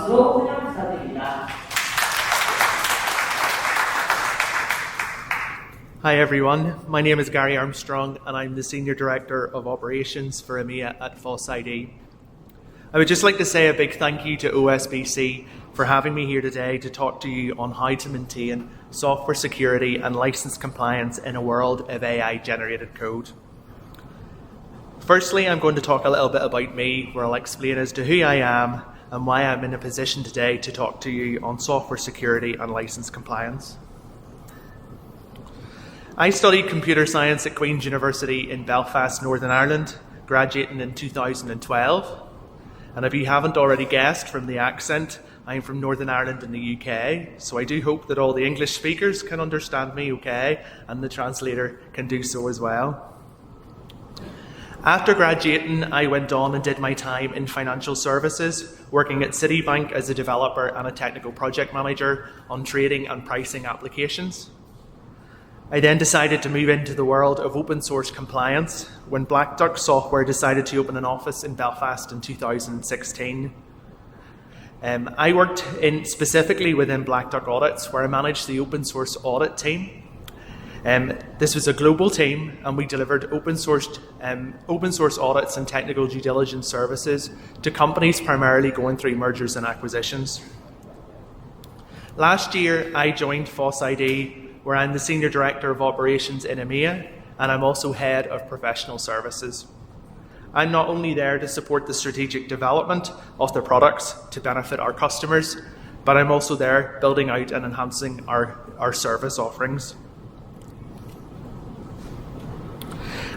박수로 환영 부탁드립니다. Hi everyone, my name is Gary Armstrong and I'm the Senior Director of Operations for EMEA at FossID. I would just like to say a big thank you to OSBC for having me here today to talk to you on how to maintain software security and license compliance in a world of AI-generated code. Firstly, I'm going to talk a little bit about me, where I'll explain as to who I am and why I'm in a position today to talk to you on software security and license compliance. I studied computer science at Queen's University in Belfast, Northern Ireland, graduating in 2012. And if you haven't already guessed from the accent, I'm from Northern Ireland in the UK, so I do hope that all the English speakers can understand me okay, and the translator can do so as well. After graduating, I went on and did my time in financial services, working at Citibank as a developer and a technical project manager on trading and pricing applications. I then decided to move into the world of open source compliance when Black Duck Software decided to open an office in Belfast in 2016. I worked specifically within Black Duck Audits, where I managed the open source audit team. This was a global team, and we delivered open source audits and technical due diligence services to companies primarily going through mergers and acquisitions. Last year, I joined FossID, where I'm the Senior Director of Operations in EMEA, and I'm also Head of Professional Services. I'm not only there to support the strategic development of the products to benefit our customers, but I'm also there building out and enhancing our service offerings.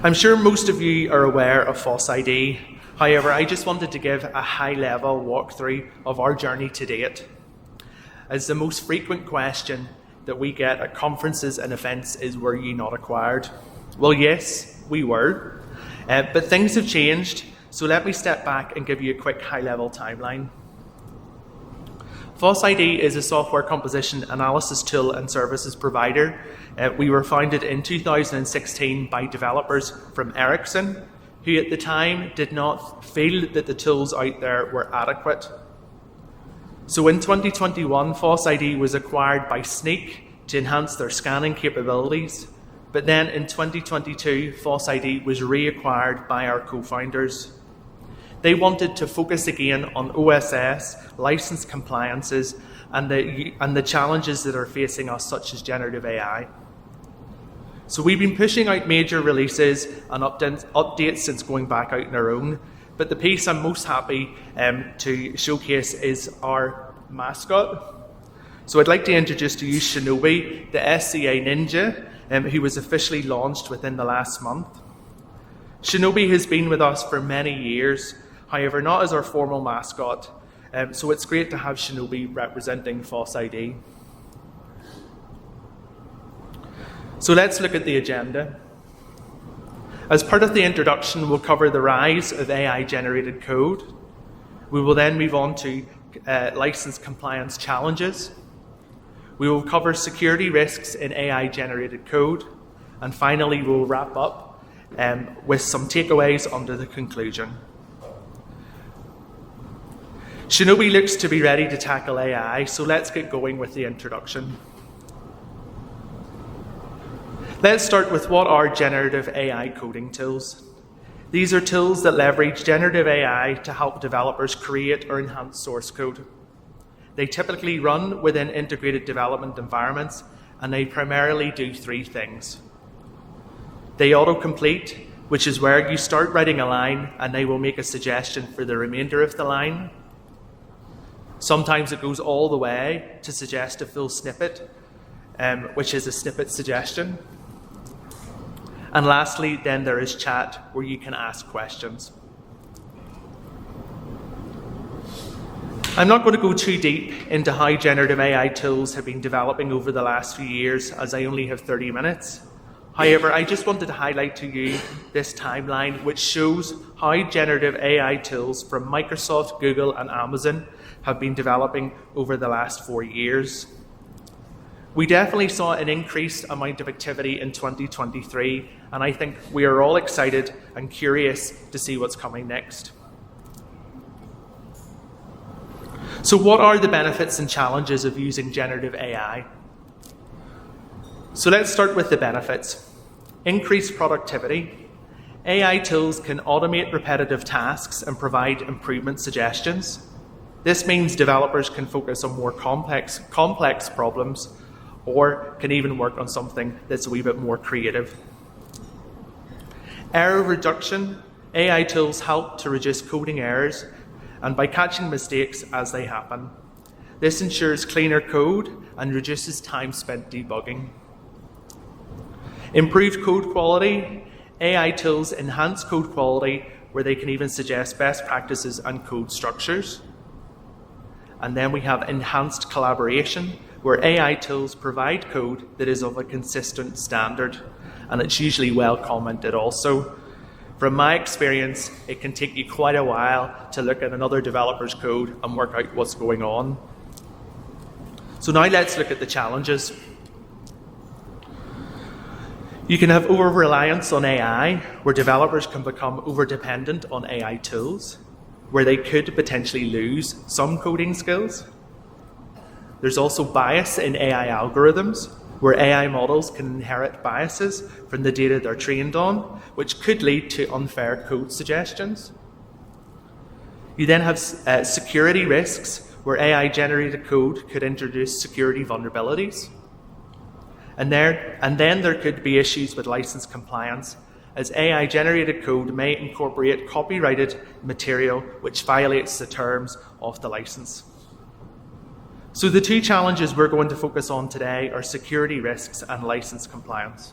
I'm sure most of you are aware of FossID. However, I just wanted to give a high-level walkthrough of our journey to date. As the most frequent question that we get at conferences and events is, were you not acquired? Well, yes, we were, but things have changed, so let me step back and give you a quick high-level timeline. FossID is a software composition analysis tool and services provider. We were founded in 2016 by developers from Ericsson, who at the time did not feel that the tools out there were adequate. So in 2021, FossID was acquired by Sneak to enhance their scanning capabilities. But then in 2022, FossID was reacquired by our co-founders. They wanted to focus again on OSS, license compliances, and the challenges that are facing us, such as generative AI. So we've been pushing out major releases and updates since going back out on our own. But the piece I'm most happy to showcase is our mascot. So I'd like to introduce to you Shinobi, the SCA Ninja, who was officially launched within the last month. Shinobi has been with us for many years, however not as our formal mascot, so it's great to have Shinobi representing FossID. So let's look at the agenda. As part of the introduction, we'll cover the rise of AI-generated code. We will then move on to license compliance challenges. We will cover security risks in AI-generated code. And finally, we'll wrap up with some takeaways under the conclusion. Shinobi looks to be ready to tackle AI, so let's get going with the introduction. Let's start with what are generative AI coding tools. These are tools that leverage generative AI to help developers create or enhance source code. They typically run within integrated development environments, and they primarily do three things. They autocomplete, which is where you start writing a line and they will make a suggestion for the remainder of the line. Sometimes it goes all the way to suggest a full snippet, which is a snippet suggestion. And lastly, then there is chat, where you can ask questions. I'm not going to go too deep into how generative AI tools have been developing over the last few years, as I only have 30 minutes. However, I just wanted to highlight to you this timeline, which shows how generative AI tools from Microsoft, Google, and Amazon have been developing over the last 4 years. We definitely saw an increased amount of activity in 2023, and I think we are all excited and curious to see what's coming next. So what are the benefits and challenges of using generative AI? So let's start with the benefits. Increased productivity. AI tools can automate repetitive tasks and provide improvement suggestions. This means developers can focus on more complex problems, or can even work on something that's a wee bit more creative. Error reduction. AI tools help to reduce coding errors and by catching mistakes as they happen. This ensures cleaner code and reduces time spent debugging. Improved code quality. AI tools enhance code quality where they can even suggest best practices and code structures. And then we have enhanced collaboration, where AI tools provide code that is of a consistent standard, and it's usually well commented also. From my experience, it can take you quite a while to look at another developer's code and work out what's going on. So now let's look at the challenges. You can have over-reliance on AI, where developers can become over-dependent on AI tools, where they could potentially lose some coding skills. There's also bias in AI algorithms, where AI models can inherit biases from the data they're trained on, which could lead to unfair code suggestions. You then have security risks, where AI-generated code could introduce security vulnerabilities. And then there could be issues with license compliance, as AI-generated code may incorporate copyrighted material which violates the terms of the license. So the two challenges we're going to focus on today are security risks and license compliance.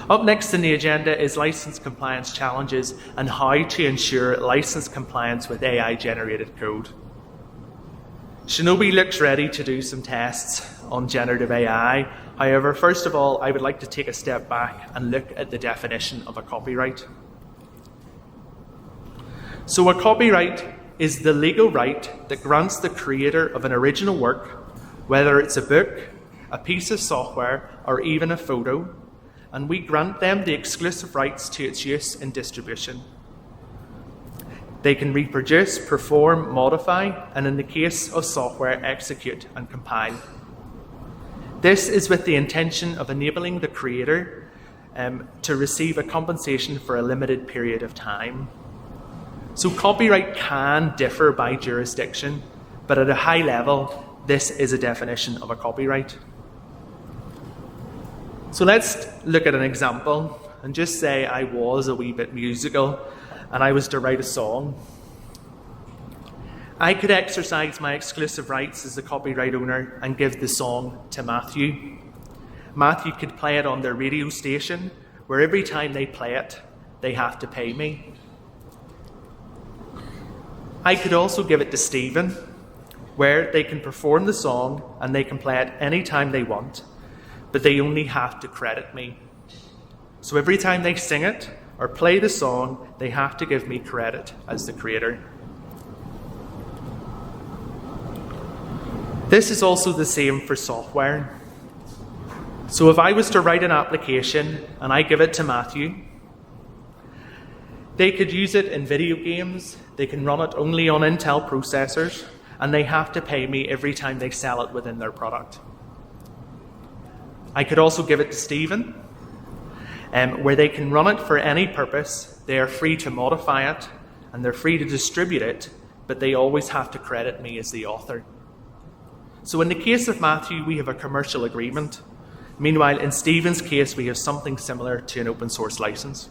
Up next in the agenda is license compliance challenges and how to ensure license compliance with AI-generated code. Shinobi looks ready to do some tests on generative AI. However, first of all, I would like to take a step back and look at the definition of a copyright. So a copyright is the legal right that grants the creator of an original work, whether it's a book, a piece of software, or even a photo, and we grant them the exclusive rights to its use and distribution. They can reproduce, perform, modify, and in the case of software, execute and compile. This is with the intention of enabling the creator to receive a compensation for a limited period of time. So copyright can differ by jurisdiction, but at a high level, this is a definition of a copyright. So let's look at an example and just say I was a wee bit musical and I was to write a song. I could exercise my exclusive rights as the copyright owner and give the song to Matthew. Matthew could play it on their radio station, where every time they play it, they have to pay me. I could also give it to Stephen, where they can perform the song and they can play it any time they want, but they only have to credit me. So every time they sing it or play the song, they have to give me credit as the creator. This is also the same for software. So if I was to write an application and I give it to Matthew, they could use it in video games, they can run it only on Intel processors, and they have to pay me every time they sell it within their product. I could also give it to Stephen, where they can run it for any purpose. They are free to modify it, and they're free to distribute it, but they always have to credit me as the author. So in the case of Matthew, we have a commercial agreement. Meanwhile, in Stephen's case, we have something similar to an open source license.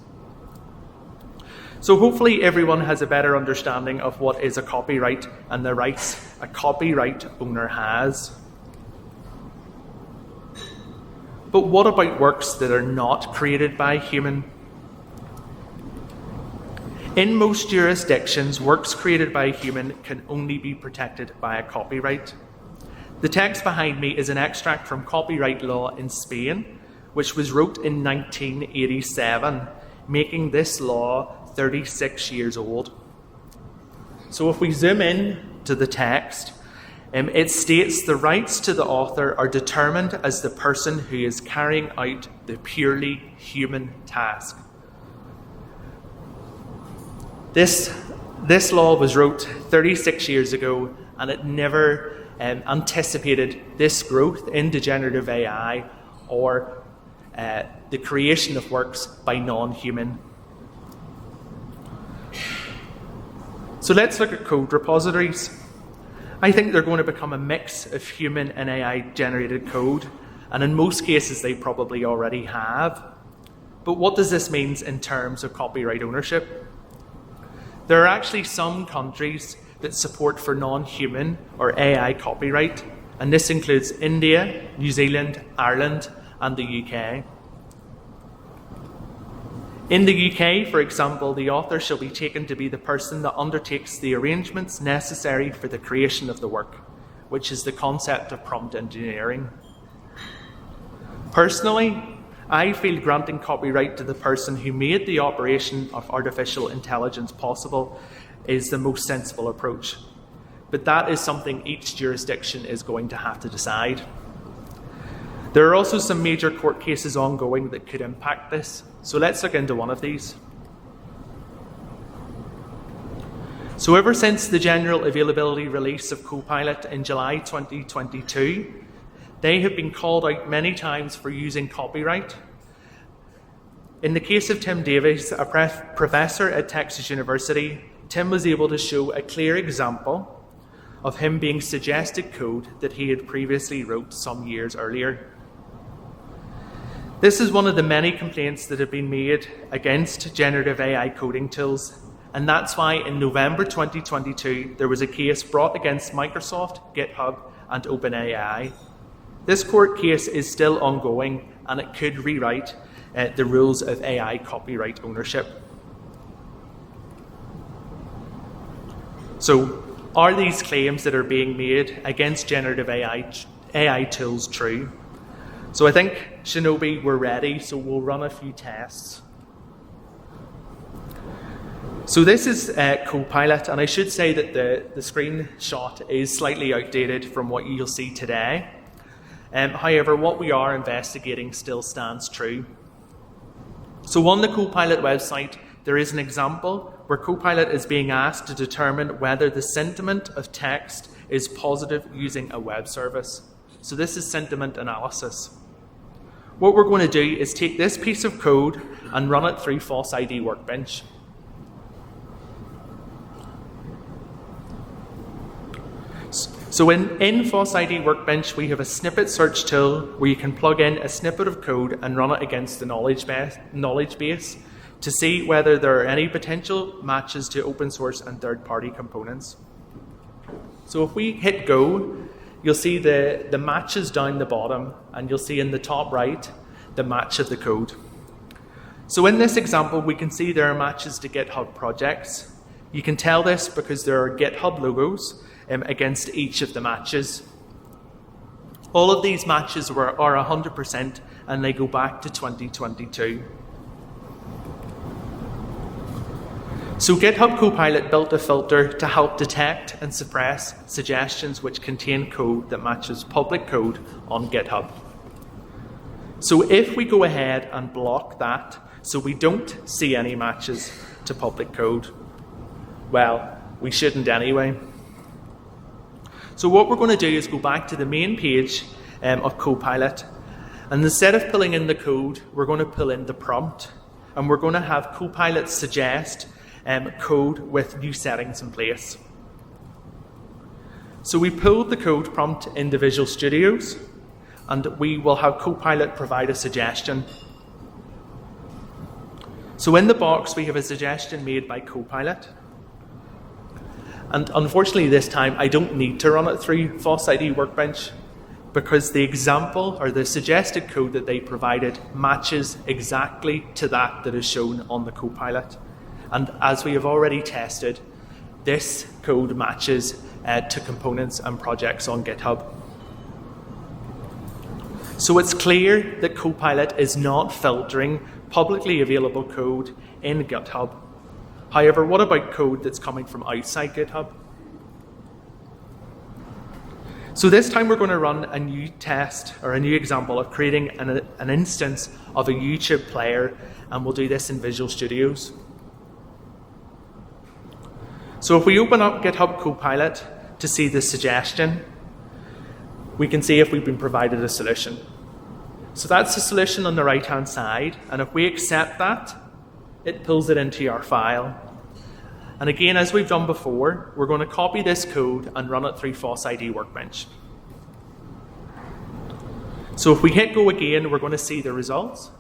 So hopefully everyone has a better understanding of what is a copyright and the rights a copyright owner has. But what about works that are not created by a human? In most jurisdictions, works created by a human can only be protected by a copyright. The text behind me is an extract from copyright law in Spain, which was wrote in 1987, making this law 36 years old. So if we zoom in to the text, it states the rights to the author are determined as the person who is carrying out the purely human task. This This law was wrote 36 years ago, and it never anticipated this growth in generative AI or the creation of works by non-human. So let's look at code repositories. I think they're going to become a mix of human and AI-generated code, and in most cases they probably already have. But what does this mean in terms of copyright ownership? There are actually some countries that support for non-human or AI copyright, and this includes India, New Zealand, Ireland, and the UK. In the UK, for example, the author shall be taken to be the person that undertakes the arrangements necessary for the creation of the work, which is the concept of prompt engineering. Personally, I feel granting copyright to the person who made the operation of artificial intelligence possible is the most sensible approach. But that is something each jurisdiction is going to have to decide. There are also some major court cases ongoing that could impact this, so let's look into one of these. So ever since the general availability release of Copilot in July 2022, they have been called out many times for using copyright. In the case of Tim Davies, a professor at Texas University, Tim was able to show a clear example of him being suggested code that he had previously wrote some years earlier. This is one of the many complaints that have been made against generative AI coding tools, and that's why in November 2022 there was a case brought against Microsoft, GitHub, and OpenAI. This court case is still ongoing, and it could rewrite the rules of AI copyright ownership. So, are these claims that are being made against generative AI tools true? So I think, Shinobi, we're ready, so we'll run a few tests. So this is Copilot, and I should say that the screenshot is slightly outdated from what you'll see today. However, what we are investigating still stands true. So on the Copilot website, there is an example where Copilot is being asked to determine whether the sentiment of text is positive using a web service. So this is sentiment analysis. What we're going to do is take this piece of code and run it through FossID Workbench. So in FossID Workbench, we have a snippet search tool where you can plug in a snippet of code and run it against the knowledge base to see whether there are any potential matches to open source and third-party components. So if we hit go, you'll see the matches down the bottom, and you'll see in the top right the match of the code. So in this example, we can see there are matches to GitHub projects. You can tell this because there are GitHub logos against each of the matches. All of these matches are 100%, and they go back to 2022. So GitHub Copilot built a filter to help detect and suppress suggestions which contain code that matches public code on GitHub. So if we go ahead and block that, so we don't see any matches to public code, well, we shouldn't anyway. So what we're going to do is go back to the main page of Copilot, and instead of pulling in the code, we're going to pull in the prompt, and we're going to have Copilot suggest code with new settings in place. So we pulled the code prompt into Visual Studios, and we will have Copilot provide a suggestion. So in the box, we have a suggestion made by Copilot. And unfortunately this time, I don't need to run it through FossID Workbench because the example or the suggested code that they provided matches exactly to that is shown on the Copilot. And as we have already tested, this code matches to components and projects on GitHub. So it's clear that Copilot is not filtering publicly available code in GitHub. However, what about code that's coming from outside GitHub? So this time we're going to run a new test or a new example of creating an instance of a YouTube player, and we'll do this in Visual Studios. So if we open up GitHub Copilot to see the suggestion, we can see if we've been provided a solution. So that's the solution on the right-hand side, and if we accept that, it pulls it into our file. And again, as we've done before, we're going to copy this code and run it through FossID Workbench. So if we hit go again, we're going to see the results.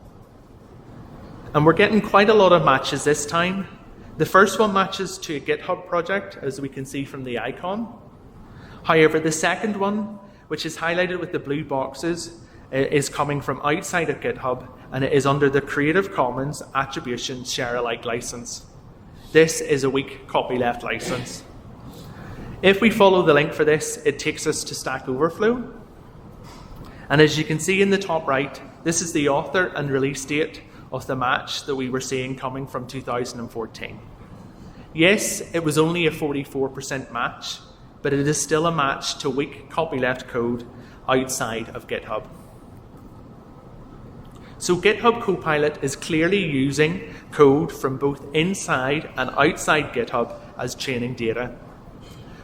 And we're getting quite a lot of matches this time. The first one matches to a GitHub project, as we can see from the icon. However, the second one, which is highlighted with the blue boxes, is coming from outside of GitHub, and it is under the Creative Commons Attribution Share-alike license. This is a weak copyleft license. If we follow the link for this, it takes us to Stack Overflow. And as you can see in the top right, this is the author and release date of the match that we were seeing coming from 2014. Yes, it was only a 44% match, but it is still a match to weak copyleft code outside of GitHub. So GitHub Copilot is clearly using code from both inside and outside GitHub as training data.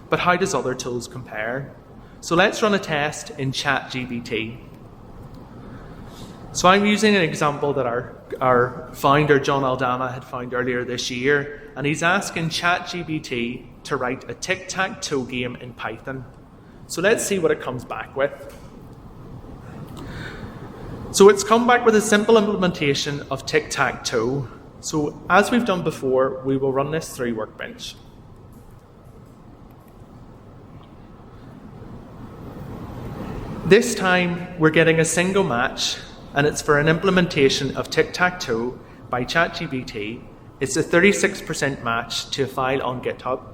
But how does other tools compare? So let's run a test in ChatGPT. So I'm using an example that our founder, John Aldana, had found earlier this year, and he's asking ChatGPT to write a tic-tac-toe game in Python. So let's see what it comes back with. So it's come back with a simple implementation of tic-tac-toe. So as we've done before, we will run this through Workbench. This time, we're getting a single match, and it's for an implementation of tic-tac-toe by ChatGPT. It's a 36% match to a file on GitHub,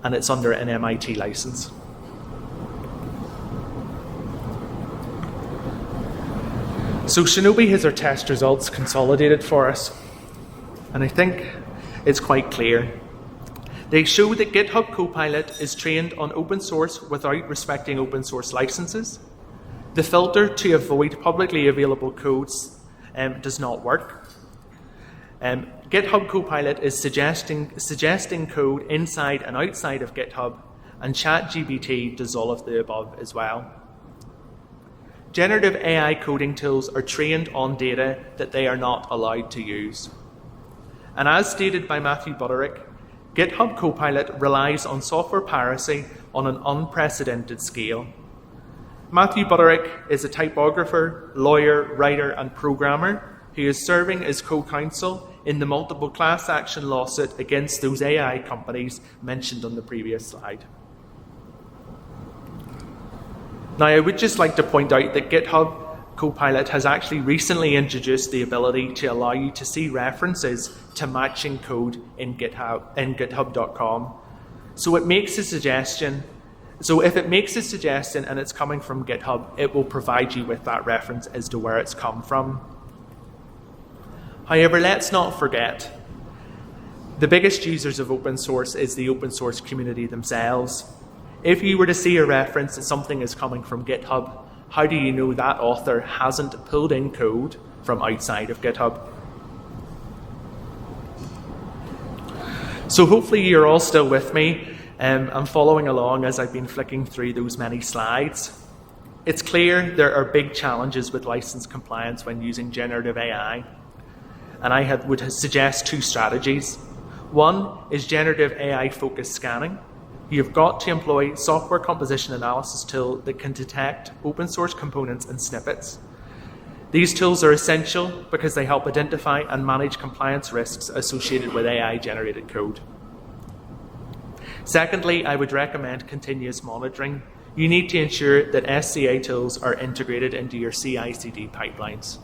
and it's under an MIT license. So Shinobi has our test results consolidated for us, and I think it's quite clear. They show that GitHub Copilot is trained on open source without respecting open source licenses. The filter to avoid publicly available codes does not work. GitHub Copilot is suggesting code inside and outside of GitHub, and ChatGPT does all of the above as well. Generative AI coding tools are trained on data that they are not allowed to use. And as stated by Matthew Butterick, GitHub Copilot relies on software piracy on an unprecedented scale. Matthew Butterick is a typographer, lawyer, writer, and programmer who is serving as co-counsel in the multiple class action lawsuit against those AI companies mentioned on the previous slide. Now, I would just like to point out that GitHub Copilot has actually recently introduced the ability to allow you to see references to matching code in GitHub.com. So it makes a suggestion. So if it makes a suggestion and it's coming from GitHub, it will provide you with that reference as to where it's come from. However, let's not forget, the biggest users of open source is the open source community themselves. If you were to see a reference that something is coming from GitHub, how do you know that author hasn't pulled in code from outside of GitHub? So hopefully you're all still with me and following along as I've been flicking through those many slides. It's clear there are big challenges with license compliance when using generative AI, and I would suggest two strategies. One is generative AI-focused scanning. You've got to employ software composition analysis tool that can detect open source components and snippets. These tools are essential because they help identify and manage compliance risks associated with AI-generated code. Secondly, I would recommend continuous monitoring. You need to ensure that SCA tools are integrated into your CI/CD pipelines.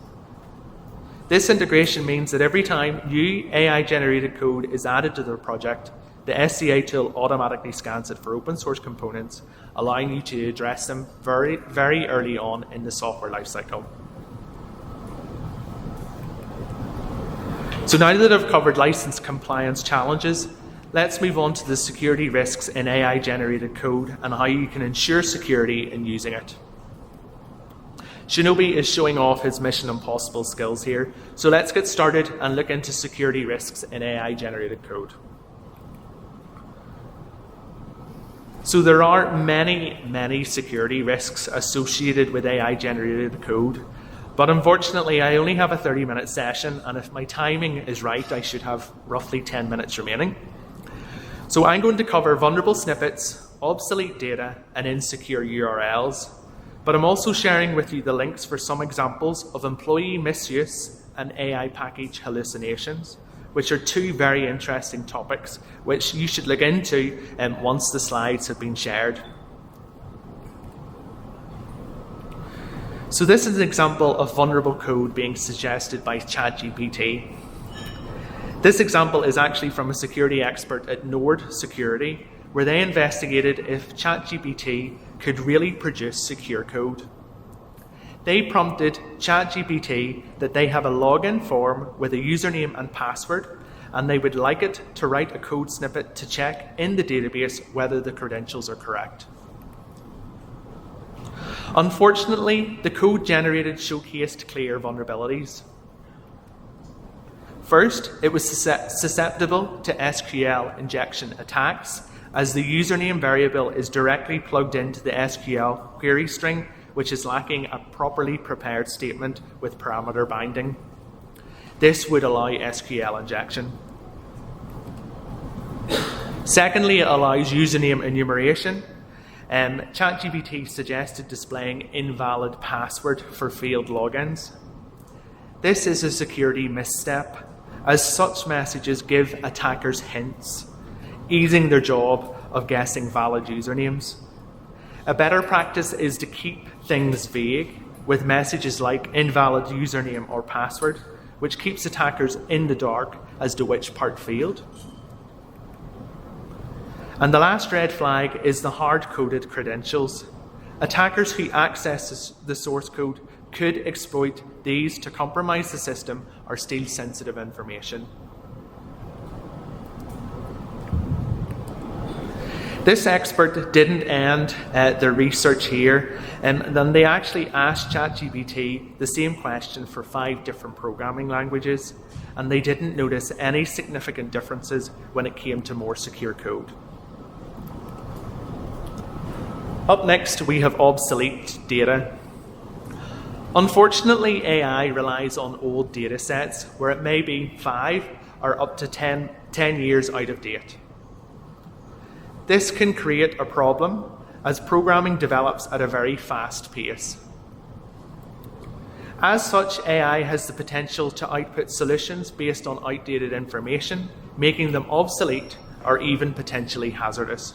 This integration means that every time new AI-generated code is added to the project, the SCA tool automatically scans it for open source components, allowing you to address them very, very early on in the software lifecycle. So now that I've covered license compliance challenges, let's move on to the security risks in AI-generated code and how you can ensure security in using it. Shinobi is showing off his Mission Impossible skills here, so let's get started and look into security risks in AI-generated code. So there are many security risks associated with AI-generated code, but unfortunately I only have a 30-minute session, and if my timing is right, I should have roughly 10 minutes remaining. So I'm going to cover vulnerable snippets, obsolete data, and insecure URLs, but I'm also sharing with you the links for some examples of employee misuse and AI package hallucinations, which are two very interesting topics which you should look into once the slides have been shared. So this is an example of vulnerable code being suggested by ChatGPT. This example is actually from a security expert at Nord Security, where they investigated if ChatGPT could really produce secure code. They prompted ChatGPT that they have a login form with a username and password, and they would like it to write a code snippet to check in the database whether the credentials are correct. Unfortunately, the code generated showcased clear vulnerabilities. First, it was susceptible to SQL injection attacks, as the username variable is directly plugged into the SQL query string, which is lacking a properly prepared statement with parameter binding. This would allow SQL injection. Secondly, it allows username enumeration. ChatGPT suggested displaying invalid password for failed logins. This is a security misstep, as such messages give attackers hints, easing their job of guessing valid usernames. A better practice is to keep things vague with messages like invalid username or password, which keeps attackers in the dark as to which part failed. And the last red flag is the hard-coded credentials. Attackers who access the source code could exploit these to compromise the system or steal sensitive information. This expert didn't end their research here, and then they actually asked ChatGPT the same question for 5 different programming languages, and they didn't notice any significant differences when it came to more secure code. Up next, we have obsolete data. Unfortunately, AI relies on old data sets where it may be 5 or up to 10 years out of date. This can create a problem as programming develops at a very fast pace. As such, AI has the potential to output solutions based on outdated information, making them obsolete or even potentially hazardous.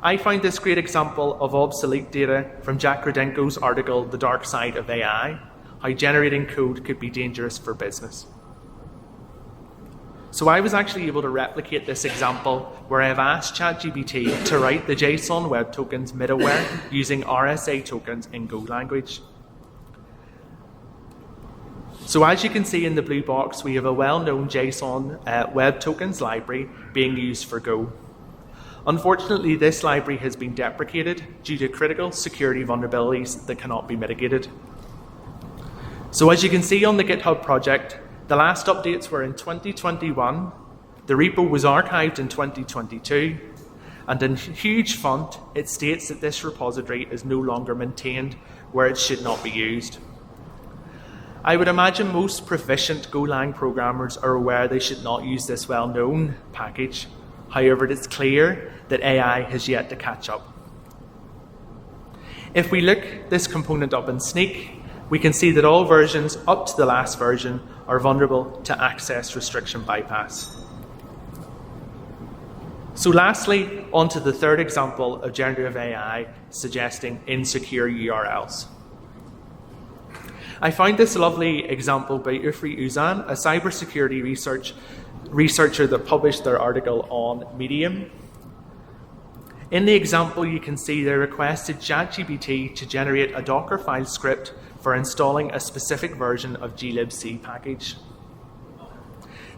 I found this great example of obsolete data from Jack Rodenko's article, The Dark Side of AI, how generating code could be dangerous for business. So I was actually able to replicate this example where I've asked ChatGPT to write the JSON Web Tokens middleware using RSA tokens in Go language. So as you can see in the blue box, we have a well-known JSON Web Tokens library being used for Go. Unfortunately, this library has been deprecated due to critical security vulnerabilities that cannot be mitigated. So as you can see on the GitHub project, the last updates were in 2021, the repo was archived in 2022, and in huge font, it states that this repository is no longer maintained where it should not be used. I would imagine most proficient Golang programmers are aware they should not use this well-known package. However, it is clear that AI has yet to catch up. If we look this component up in Sneak, we can see that all versions up to the last version are vulnerable to access restriction bypass. So lastly, on to the third example of generative AI suggesting insecure URLs. I found this lovely example by Ufri Uzan, a cybersecurity researcher that published their article on Medium. In the example, you can see they requested ChatGPT to generate a Docker file script for installing a specific version of glibc package.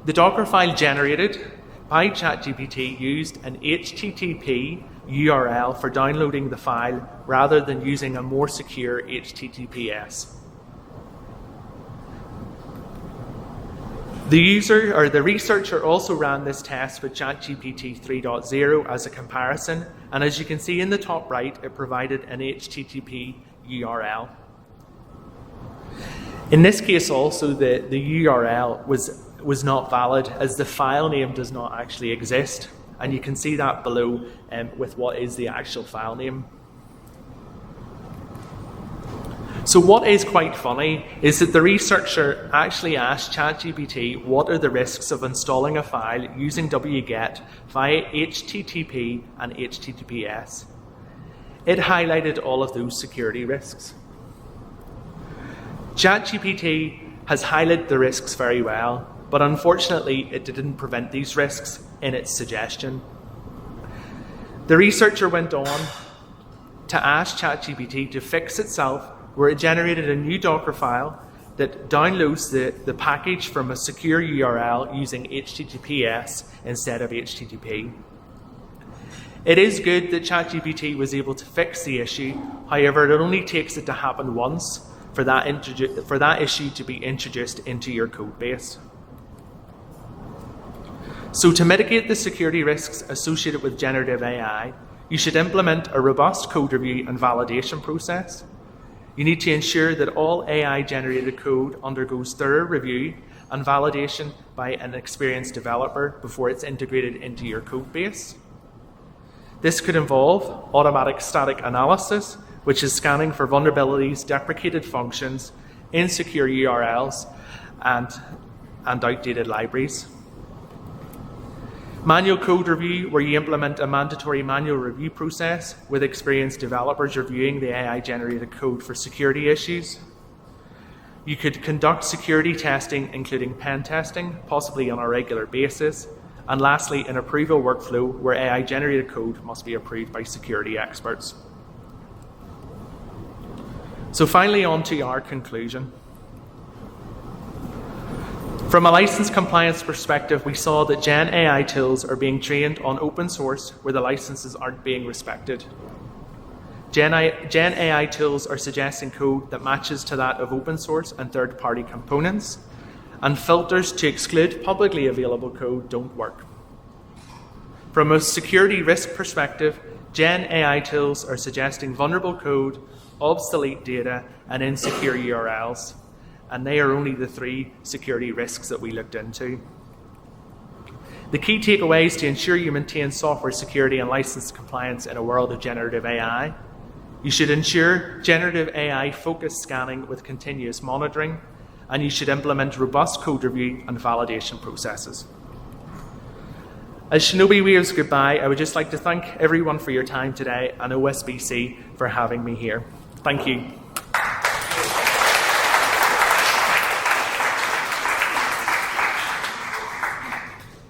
The Docker file generated by ChatGPT used an HTTP URL for downloading the file rather than using a more secure HTTPS. The researcher also ran this test with ChatGPT 3.0 as a comparison, and as you can see in the top right, it provided an HTTP URL. In this case also, the URL was not valid, as the file name does not actually exist, and you can see that below with what is the actual file name. So what is quite funny is that the researcher actually asked ChatGPT what are the risks of installing a file using wget via HTTP and HTTPS. It highlighted all of those security risks. ChatGPT has highlighted the risks very well, but unfortunately it didn't prevent these risks in its suggestion. The researcher went on to ask ChatGPT to fix itself, where it generated a new Docker file that downloads the package from a secure URL using HTTPS instead of HTTP. It is good that ChatGPT was able to fix the issue. However, it only takes it to happen once for that issue to be introduced into your code base. So to mitigate the security risks associated with generative AI, you should implement a robust code review and validation process. You need to ensure that all AI-generated code undergoes thorough review and validation by an experienced developer before it's integrated into your code base. This could involve automatic static analysis, which is scanning for vulnerabilities, deprecated functions, insecure URLs, and outdated libraries. Manual code review, where you implement a mandatory manual review process with experienced developers reviewing the AI-generated code for security issues. You could conduct security testing, including pen testing, possibly on a regular basis. And lastly, an approval workflow where AI-generated code must be approved by security experts. So finally, on to our conclusion. From a license compliance perspective, we saw that Gen AI tools are being trained on open source where the licenses aren't being respected. Gen AI tools are suggesting code that matches to that of open source and third-party components, and filters to exclude publicly available code don't work. From a security risk perspective, Gen AI tools are suggesting vulnerable code, obsolete data, and insecure URLs. And they are only the 3 security risks that we looked into. The key takeaways to ensure you maintain software security and license compliance in a world of generative AI: you should ensure generative AI focused scanning with continuous monitoring, and you should implement robust code review and validation processes. As Shinobi waves goodbye, I would just like to thank everyone for your time today and OSBC for having me here. Thank you.